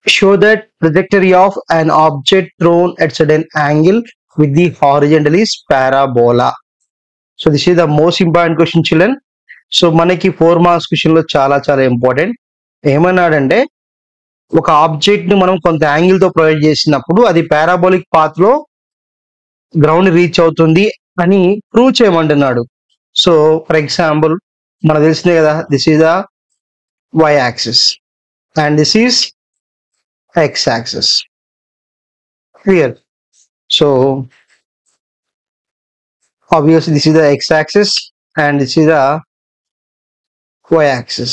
show that trajectory of an object thrown at certain angle with the horizontal is parabola. So this is the most important question, children. So మనకి 4 marks question లో చాలా చాలా important. ఏమన్నాడంటే ఒక object ని మనం కొంత angle తో ప్రొవైడ్ చేసినప్పుడు అది పారాబోలిక్ పాత్ లో గ్రౌండ్ రీచ్ అవుతుంది అని ప్రూవ్ చేయమంటున్నాడు. సో ఫర్ ఎగ్జాంపుల్ మనకు తెలిసిందే కదా, this is the y axis and this is x axis. Clear? So obviously this is the x axis and this is the y axis.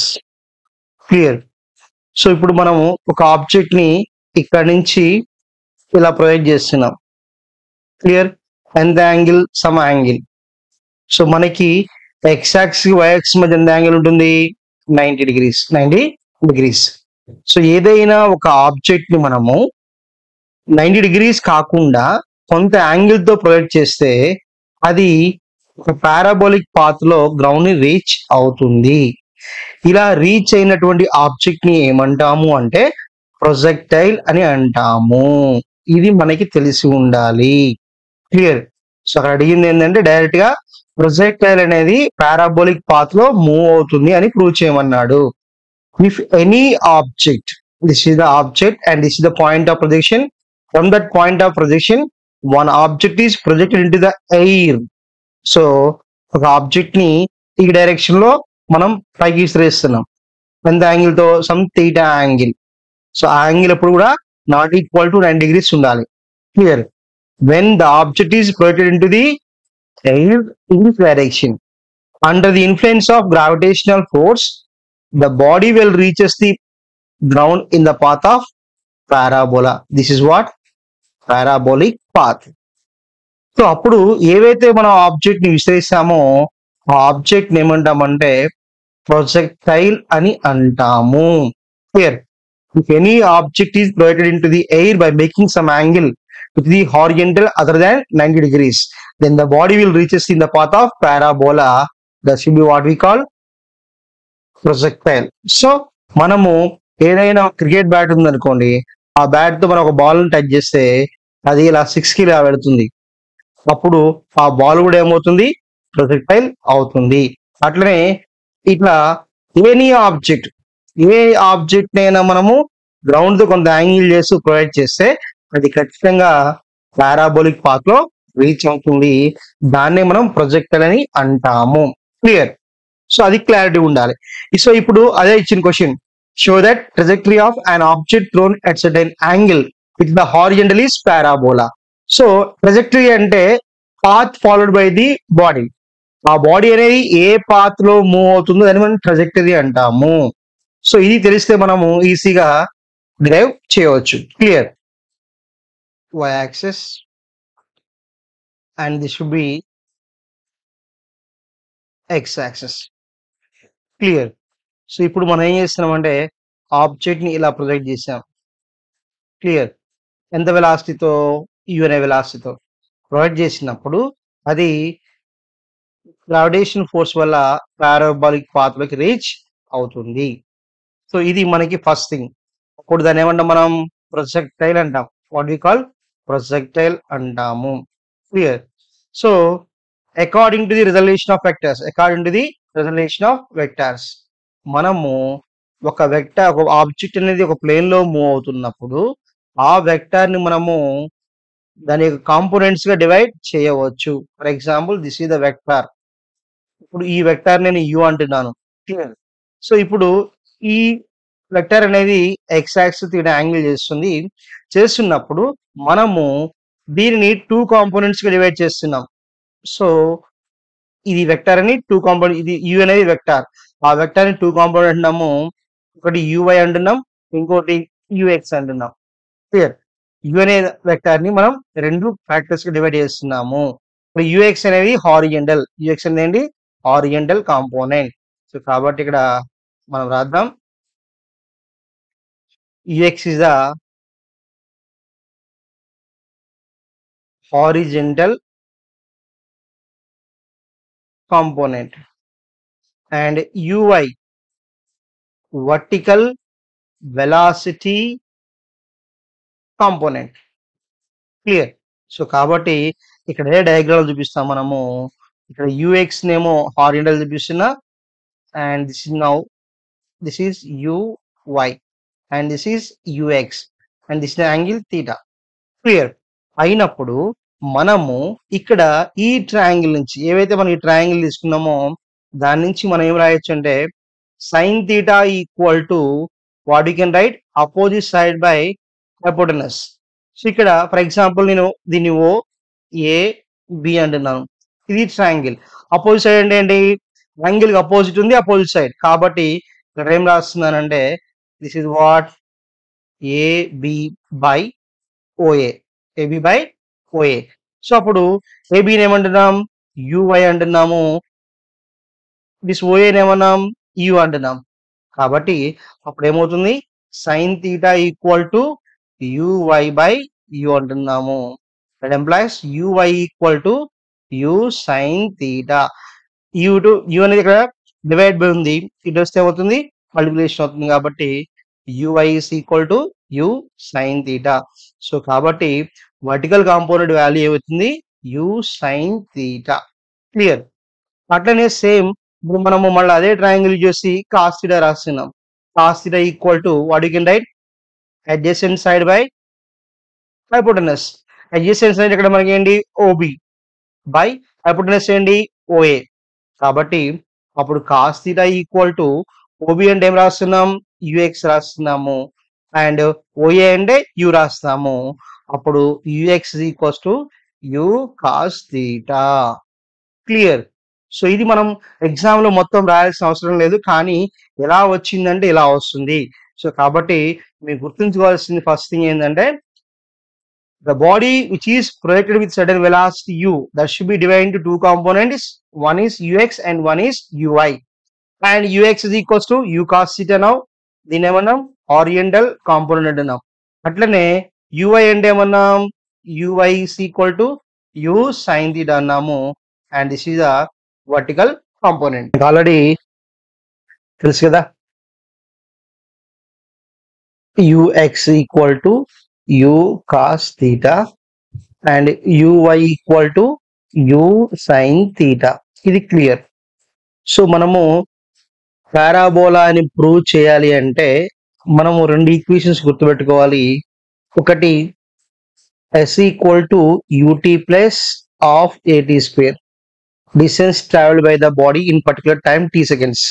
Clear? So ఇప్పుడు మనము ఒక object ని ఇక్కడ నుంచి ఇలా ప్రొజెక్ట్ చేస్తున్నాం. క్లియర్? ఎంత యాంగిల్? Some angle. సో మనకి ఎక్స్ యాక్సిస్ వై యాక్సిస్ మధ్య ఎంత యాంగిల్ ఉంటుంది? 90 డిగ్రీస్. 90 డిగ్రీస్. సో ఏదైనా ఒక ఆబ్జెక్ట్ ని మనము 90 డిగ్రీస్ కాకుండా కొంత యాంగిల్ తో ప్రొజెక్ట్ చేస్తే అది ఒక పారాబోలిక్ పాత్ లో గ్రౌండ్ ని రీచ్ అవుతుంది. ఇలా రీచ్ అయినటువంటి ఆబ్జెక్ట్ ని ఏమంటాము అంటే ప్రొజెక్టైల్ అని అంటాము. ఇది మనకి తెలిసి ఉండాలి. క్లియర్? సో అక్కడ అడిగింది ఏంటంటే డైరెక్ట్ గా ప్రొజెక్టైల్ అనేది పారాబోలిక్ పాత్ లో మూవ్ అవుతుంది అని ప్రూవ్ చేయమన్నాడు. If any object, this is the object and this is the point of projection, from that point of projection one object is projected in to the air. So ఒక object ని ఈ direction లో మనం పైకి విసిరేస్తున్నాం. ఎంత angle తో? Some theta angle. So ఆ angle ఎప్పుడు కూడా నాట్ ఈక్వల్ టు 90 డిగ్రీస్ ఉండాలి. Clear? When the object is projected in to the air in this direction under the influence of gravitational force the body will reaches the ground in the path of parabola. This is what? Parabolic path. So అప్పుడు ఏవైతే మనం object ని విశ్లేషిస్తామో ఆ object ని ఏమంటామంటే projectile అని అంటాము. Clear? If any object is projected in to the air by making some angle with the horizontal other than 90 degrees, then the body will reaches in the path of parabola. That should be what we call projectile. So మనము ఏదైనా cricket bat ఉందనుకోండి, ఆ bat తో మనం ఒక ball touch చేస్తే అది ఇలా 6 కి ఇలా పెడుతుంది. అప్పుడు ఆ బాల్ కూడా ఏమవుతుంది? ప్రొజెక్టైల్ అవుతుంది. అట్లనే ఇట్లా ఎనీ ఆబ్జెక్ట్, ఏ ఆబ్జెక్ట్ అయినా మనము గ్రౌండ్ తో కొంత యాంగిల్ చేసి ప్రొవైడ్ చేస్తే అది ఖచ్చితంగా పారాబోలిక్ పాత్ లో రీచ్ అవుతుంది. దాన్నే మనం ప్రొజెక్టైల్ అని అంటాము. క్లియర్? సో అది క్లారిటీ ఉండాలి. సో ఇప్పుడు అదే ఇచ్చిన question, show that trajectory of an object thrown at certain angle with the horizontal is parabola. So trajectory అంటే path followed by the body. ఆ బాడీ అనేది ఏ పాత్ లో మూవ్ అవుతుందో దాన్ని మనం ట్రజెక్టరీ అంటాము. సో ఇది తెలిస్తే మనము ఈజీగా డ్రైవ్ చేయవచ్చు. Clear? y axis and this should be x axis. Clear? So ఇప్పుడు మనం ఏం చేస్తున్నామంటే ఆబ్జెక్ట్ ని ఇలా ప్రొజెక్ట్ చేసాం. క్లియర్? ఎంత వెలాసిటీతో? u అనే వెలాసిటీతో ప్రొజెక్ట్ చేసినప్పుడు అది గ్రావిటేషన్ ఫోర్స్ వల్ల పారాబోలిక్ పాత్ లోకి రీచ్ అవుతుంది. సో ఇది మనకి ఫస్ట్ థింగ్. అప్పుడు దాన్ని ఏమంటాం మనం? ప్రొజెక్టైల్ అంటాం. What we call? ప్రొజెక్టైల్ అంటాము. Clear? So according to the resolution of vectors, according to the resolution of vectors మనము ఒక వెక్టర్, ఒక ఆబ్జెక్ట్ అనేది ఒక ప్లేన్ లో మూవ్ అవుతున్నప్పుడు ఆ వెక్టర్ ని మనము దాని యొక్క కాంపోనెంట్స్ గా డివైడ్ చేయవచ్చు. For example this is the vector. ఇప్పుడు ఈ వెక్టర్ నేను యు అంటున్నాను. క్లియర్? సో ఇప్పుడు ఈ వెక్టర్ అనేది ఎక్స్ యాక్సిస్ యాంగిల్ చేస్తున్నప్పుడు మనము దీనిని 2 కాంపోనెంట్స్ గా డివైడ్ చేస్తున్నాం. సో ఇది వెక్టర్ అని 2 కాంపోనెంట్, ఇది యు అనేది వెక్టర్. ఆ వెక్టర్ ని 2 కాంపోనెంట్ అంటున్నాము. ఒకటి యువై అంటున్నాం, ఇంకోటి యుఎక్స్ అంటున్నాం. క్లియర్? యు అనే వెక్టర్ ని మనం 2 ఫ్యాక్టర్స్ గా డివైడ్ చేస్తున్నాము. ఇప్పుడు యుఎక్స్ అనేది హారిజంటల్, యుఎక్స్ అనేది హారిజంటల్ కాంపోనెంట్. సో కాబట్టి ఇక్కడ మనం రాద్దాం, UX is the horizontal component and uy vertical velocity component. Clear. So కాబట్టి ఇక్కడ ఏ డయాగ్రామ్ చూపిస్తాం మనము. ఇక్కడ యూఎక్స్ నేమో హారిజాంటల్ చూపిస్తున్నా, and this is now this is UI and this is UX and this is angle theta. Clear అయినప్పుడు మనము ఇక్కడ ఈ ట్రయాంగిల్ నుంచి ఏవైతే మనం ఈ ట్రయాంగిల్ తీసుకున్నామో దాని నుంచి మనం ఏం రాయొచ్చు అంటే sign theta equal to what you can right opposite side by hypotenuse. So ఇక్కడ ఫర్ ఎగ్జాంపుల్ నేను దీన్ని ఓ ఏ బి అంటున్నాను. ఇది ట్రయాంగిల్. అపోజిట్ సైడ్ అంటే ఏంటి, యాంగిల్ కి అపోజిట్ ఉంది, అపోజిట్ సైడ్. కాబట్టి ఇక్కడ ఏం రాస్తున్నానంటే this is what AB by OA, AB by OA. So అప్పుడు ఏబిని ఏమంటున్నాం యువై అంటున్నాము, దిస్ ఓఏని ఏమన్నాం యు అంటున్నాం. కాబట్టి అప్పుడు ఏమవుతుంది sine theta equal to U Y by U అంటున్నాము. That implies U Y equal to U sine theta. U అనేది ఇక్కడ డివైడ్ బై ఉంది, ఇటు వస్తే ఏమవుతుంది మల్టిప్లికేషన్ అవుతుంది. కాబట్టి U Y is equal to U sine theta. So కాబట్టి వర్టికల్ కాంపోనెంట్ వాల్యూ ఏమవుతుంది యు సైన్ థీటా. క్లియర్. అట్లనే సేమ్ ఇప్పుడు మనము మళ్ళీ అదే ట్రయాంగిల్ చేసి కాస్ థీటా రాస్తున్నాం. Cos theta equal to what you can write adjacent side by hypotenuse. Adjacent side ఇక్కడ మనకి ఏంటి ఓబి బై హైపోటెనస్ ఏంటి ఓఏ. కాబట్టి అప్పుడు cos theta equal to OB అంటే ఏం రాస్తున్నాం యుఎక్స్ రాస్తున్నాము, అండ్ ఓఏ అంటే యు రాస్తాము. అప్పుడు UX equals to you cos theta. Clear. So ఇది మనం ఎగ్జామ్ లో మొత్తం రాయాల్సిన అవసరం లేదు, కానీ ఎలా వచ్చిందంటే ఇలా వస్తుంది. సో కాబట్టి మీరు గుర్తుంచుకోవాల్సింది ఫస్ట్ థింగ్ ఏంటంటే the body which is projected with certain velocity u, that should be divided into two components. One is ux and one is ui, and ux is equals to u cos theta. Now దీని ఏమన్నాం ఆరియంటల్ component అంటున్నాం. అట్లనే ui అంటే ఏమన్నాం ui is equal to u sin theta అన్నాము, and this is a vertical component. Already తెలుసు కదా ux equal to u cos theta and uy equal to u sin theta. ఇది clear. So మనము parabola అని prove చేయాలి అంటే మనము రెండు ఈక్వేషన్స్ గుర్తుపెట్టుకోవాలి. ఒకటి s equal to ut plus half at square, distance travelled by the body in particular time t seconds.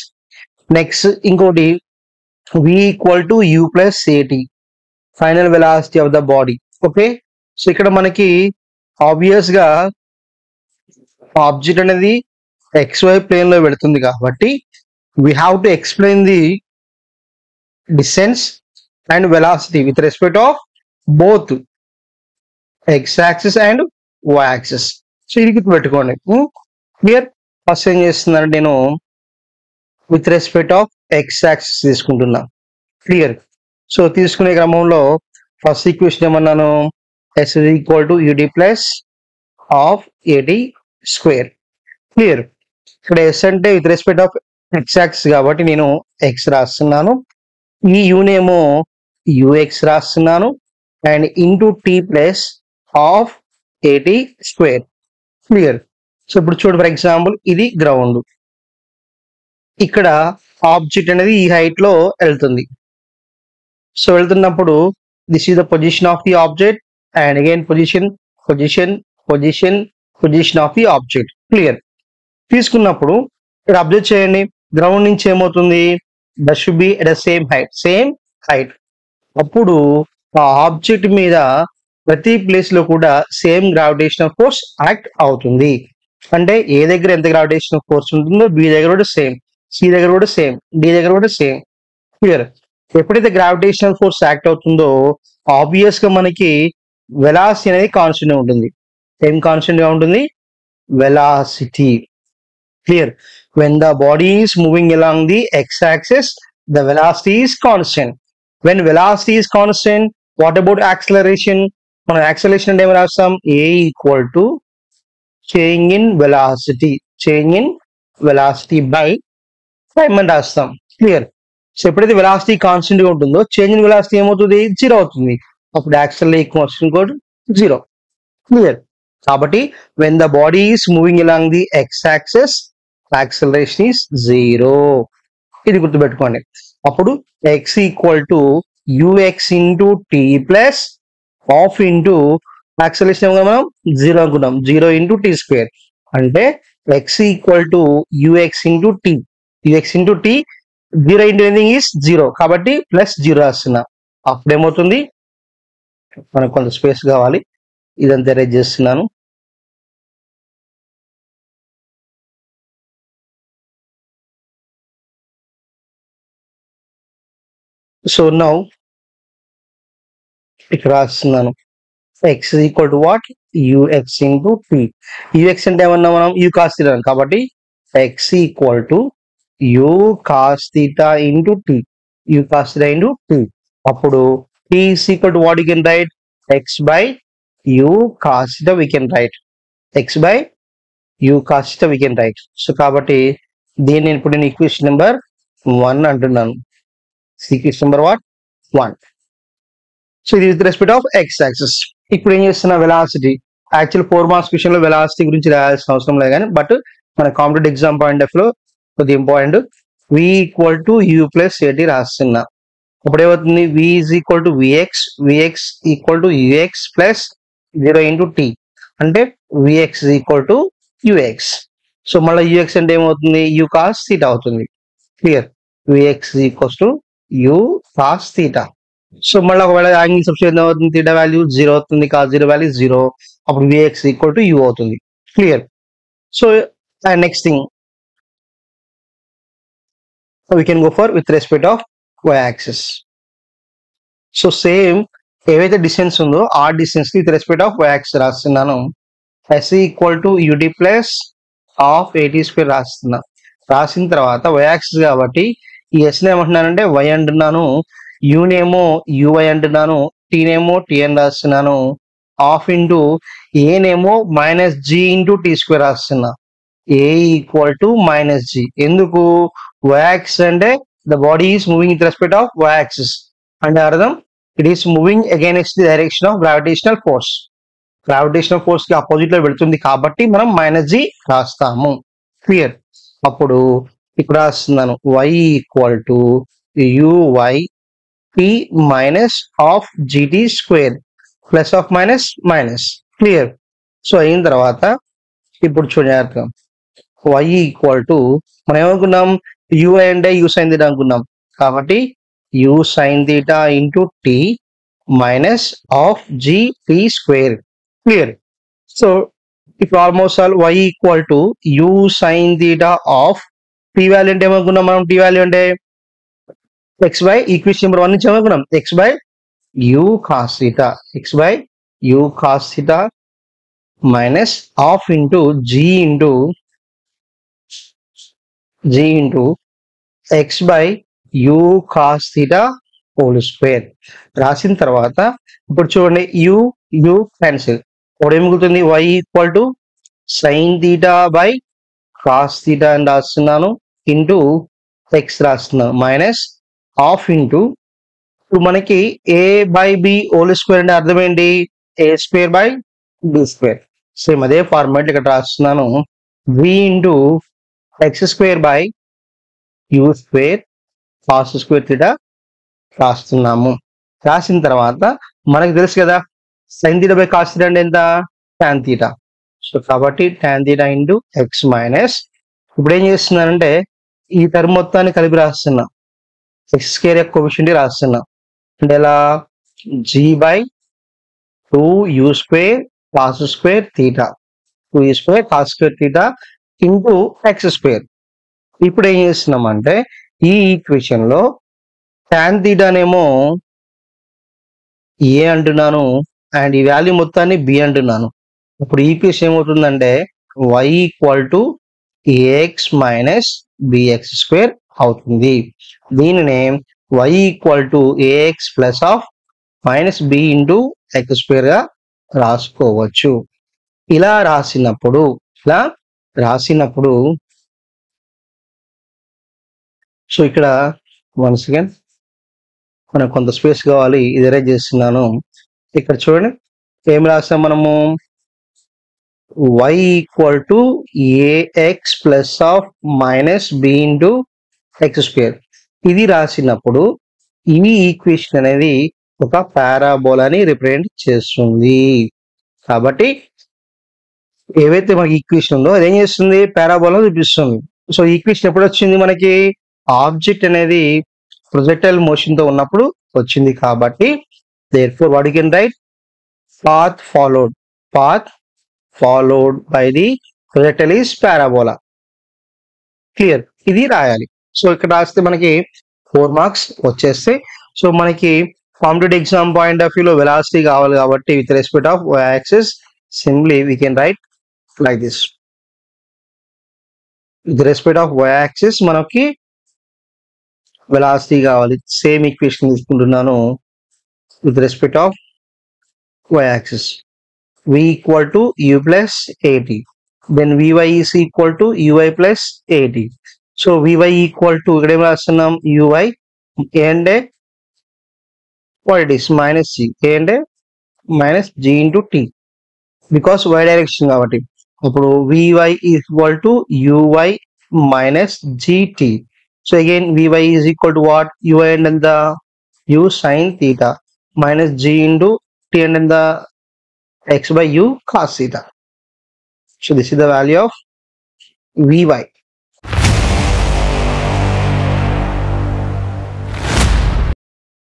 Next ఇంకోటి v equal to u plus at, final velocity of the body. Okay. So ఇక్కడ మనకి obvious గా object అనేది XY plane లో వెళుతుంది కాబట్టి we have to explain the distance and velocity with respect of both x-axis and y-axis. So ఇది గుర్తుపెట్టుకోండి. Clear. First ఏం చేస్తున్నాను నేను విత్ రెస్పెక్ట్ ఆఫ్ x-axis తీసుకుంటున్నా. క్లియర్. సో తీసుకునే క్రమంలో ఫస్ట్ ఈక్వేషన్ ఏమన్నాను s is equal to ut plus half at square. Clear. ఇక్కడ s అంటే విత్ రెస్పెక్ట్ ఆఫ్ x-axis కాబట్టి నేను x రాస్తున్నాను, ఈ యూనేమో ux రాస్తున్నాను, and into t plus half at square. Clear. So ఇప్పుడు చూడు ఫర్ ఎగ్జాంపుల్ ఇది గ్రౌండ్, ఇక్కడ ఆబ్జెక్ట్ అనేది ఈ హైట్ లో వెళ్తుంది. సో వెళ్తున్నప్పుడు this is the position of the object, and again position position position position of the object. Clear. తీసుకున్నప్పుడు ఇక్కడ అబ్జర్వ్ చేయండి, గ్రౌండ్ నుంచి ఏమవుతుంది that should be at the same height. అప్పుడు ఆ ఆబ్జెక్ట్ మీద ప్రతి ప్లేస్ లో కూడా సేమ్ గ్రావిటేషనల్ ఫోర్స్ యాక్ట్ అవుతుంది. అంటే ఏ దగ్గర ఎంత గ్రావిటేషనల్ ఫోర్స్ ఉంటుందో బి దగ్గర కూడా సేమ్, సి దగ్గర కూడా సేమ్, డి దగ్గర కూడా సేమ్. క్లియర్. ఎప్పుడైతే గ్రావిటేషనల్ ఫోర్స్ యాక్ట్ అవుతుందో ఆబ్వియస్ గా మనకి వెలాసిటీ అనేది కాన్స్టెంట్ ఉంటుంది. ఏం కాన్స్టెంట్ గా ఉంటుంది velocity. Clear. When the body is moving along the x-axis, the velocity is constant. When velocity is constant, what about acceleration? On acceleration అంటే ఏం రాస్తాం a equal to change in velocity by time అని రాస్తాం. Clear. So ఎప్పుడైతే velocity constant గా ఉంటుందో change in velocity ఏమవుతుంది zero అవుతుంది. అప్పుడు యాక్సిలరేషన్ కోడ్ 0. క్లియర్. కాబట్టి when the body is moving along the x-axis, acceleration is 0. ఇది గుర్తుపెట్టుకోండి. అప్పుడు x equal to ux into t plus half into acceleration ఏమో మనం 0 అనుకున్నాం, 0 ఇంటూ టీ స్క్వేర్. అంటే x equal to ux into t, ux into t, 0 into anything is 0, కాబట్టి plus 0 రాస్తున్నా. అప్పుడు ఏమవుతుంది, మనకు కొంత స్పేస్ కావాలి, ఇదంతా ఎరేజ్ చేస్తున్నాను. సో నౌ ఇక్కడ రాస్తున్నాను x equal to what, ux into t. ux అంటే ఏమన్నా మనం u కాస్ థీటా, కాబట్టి x equal to u cos theta into t, u cos theta into t. అప్పుడు t is equal to what you can write, x by u cos theta we can write, x by u cos theta we can write. So కాబట్టి దీన్ని ఇప్పుడు నేను equation number 1 అంటున్నాను. Equation number what, 1. So ఇది with respect of x axis. ఇప్పుడు ఏం చేస్తున్నా, velocity. Actual 4 marks question లో వెలాసిటీ గురించి రాయాల్సిన అవసరం లేదు, కానీ బట్ మన కాంపిటేటివ్ ఎగ్జామ్ పాయింట్ ఆఫ్ లో కొద్దిగా important. v equal to u plus at రాస్తున్నా. అప్పుడు ఏమవుతుంది, v is equal to vx equal to ux plus 0 into t, అంటే vx equal to ux. So మళ్ళీ ux అంటే ఏమవుతుంది, u కాస్ థీటా అవుతుంది. Clear. vx equals to u cos theta. So మళ్ళీ ఒకవేళ యాంగిల్ సబ్స్టిట్యూట్ అవుతుంది, థీటా వాల్యూ 0 అవుతుంది, cos 0 value 0, అప్పుడు vx ఈక్వల్ టు u అవుతుంది. Clear. So next thing we can go for with respect of y axis. So same ఏవైతే distance ఉందో ఆ distance కి with respect of y axis రాస్తున్నాను. s equal to ud plus half at square రాస్తున్నా. రాసిన తర్వాత y axis కాబట్టి ఈ s ని ఏమంటున్నానంటే y అంటున్నాను, u నేమో ui అంటున్నాను, t నేమో t అని రాస్తున్నాను, హాఫ్ ఇంటూ a నేమో minus g into t square రాస్తున్నా. a equal to minus g. ఎందుకు, y axis అంటే the body is moving with respect of y axis, అంటే అర్థం it is moving against the direction of gravitational force. Gravitational force కి opposite లో వెళ్తుంది కాబట్టి మనం మైనస్ జీ రాస్తాము. క్లియర్. అప్పుడు ఇక్కడ రాస్తున్నాను y equal to uy t minus half gt square plus of minus minus. Clear. So అయిన తర్వాత ఇప్పుడు చూడండి, y ఈక్వల్ టు మనం ఏమనుకున్నాం, ui అంటే u sin theta అనుకున్నాం, కాబట్టి u sin theta into t minus half gt square. Clear. So ఇప్పుడు almost all y equal to u sin theta half t value అంటే ఏమనుకున్నాం మనం, t వాల్యూ అంటే x బై ఈక్వేషన్ నెంబర్ 1 నుంచి ఏమనుకున్నాం, x by u cos theta, x by u cos theta minus half into g into x by u cos theta whole square. రాసిన తర్వాత ఇప్పుడు చూడండి u క్యాన్సిల్, ఇప్పుడు ఏం మిగులుతుంది, y equal to sine theta by cos theta అని రాస్తున్నాను, into x రాస్తున్నాను, మైనస్ హాఫ్ ఇంటూ ఇప్పుడు మనకి a by b whole square అంటే అర్థం ఏంటి, a square by b square. Same అదే ఫార్మాట్ ఇక్కడ రాస్తున్నాను, v into x square by u square cos square theta రాస్తున్నాము. రాసిన తర్వాత మనకు తెలుసు కదా, sine theta by cos theta అంటే ఎంత, tan థీటా. సో కాబట్టి tan theta into X minus, ఇప్పుడు ఏం చేస్తున్నానంటే ఈ టర్మ్ మొత్తాన్ని కలిపి రాస్తున్నా, ఎక్స్ స్క్వేర్ యొక్క కోఎఫిషియంట్ రాస్తున్నా, అంటే ఎలా, g by 2u square cos square theta, 2u square cos square theta into x square. ఇప్పుడు ఏం చేస్తున్నాం అంటే ఈ ఈక్వేషన్ లో tan థీటానేమో ఏ అంటున్నాను అండ్ ఈ వాల్యూ మొత్తాన్ని బి అంటున్నాను. ఇప్పుడు ఈక్వేషన్ ఏమవుతుందంటే y equal to a x minus b x square అవుతుంది. దీనినే y equal to a x plus of minus b into x square గా రాసుకోవచ్చు. ఇలా రాసినప్పుడు సో ఇక్కడ వన్స్ అగైన్ మనకు కొంత స్పేస్ కావాలి, ఇది ఎరేజ్ చేస్తున్నాను. ఇక్కడ చూడండి ఏం రాస్తాం మనము, y equal to ax plus of minus b into x square. ఇది రాసినప్పుడు ఈ ఈక్వేషన్ అనేది ఒక పారాబోలాని రిప్రజెంట్ చేస్తుంది. కాబట్టి ఏవైతే మనకి ఈక్వేషన్ ఉందో అదేం చేస్తుంది, పారాబోలా చూపిస్తుంది. సో ఈక్వేషన్ ఎప్పుడు వచ్చింది మనకి, ఆబ్జెక్ట్ అనేది ప్రొజెక్టైల్ మోషన్ తో ఉన్నప్పుడు వచ్చింది. కాబట్టి therefore what you can write, path followed by the projectile is parabola. Clear, ఇది రాయాలి. సో ఇక్కడ రాస్తే మనకి 4 మార్క్స్ వచ్చేస్తాయి. సో మనకి కాంపిటేటివ్ ఎగ్జామ్ పాయింట్ ఆఫ్ వ్యూలో వెలాసిటీ కావాలి కాబట్టి with respect of y axis simply we can write like this. With respect of y axis మనకి వెలాసిటీ కావాలి. సేమ్ ఈక్వేషన్ తీసుకుంటున్నాను with respect of y-axis. V equal to u plus at. Then Vy is equal to ui plus at. So Vy equal to ఇక్కడ ఏం రాస్తున్నాం, ui and what it is minus g and minus g into t because y direction కాబట్టి. ఇప్పుడు Vy is equal to ui minus gt. So again Vy is equal to what, ui and the u sin theta minus g into t and the x by u cos theta. So this is the value of Vy.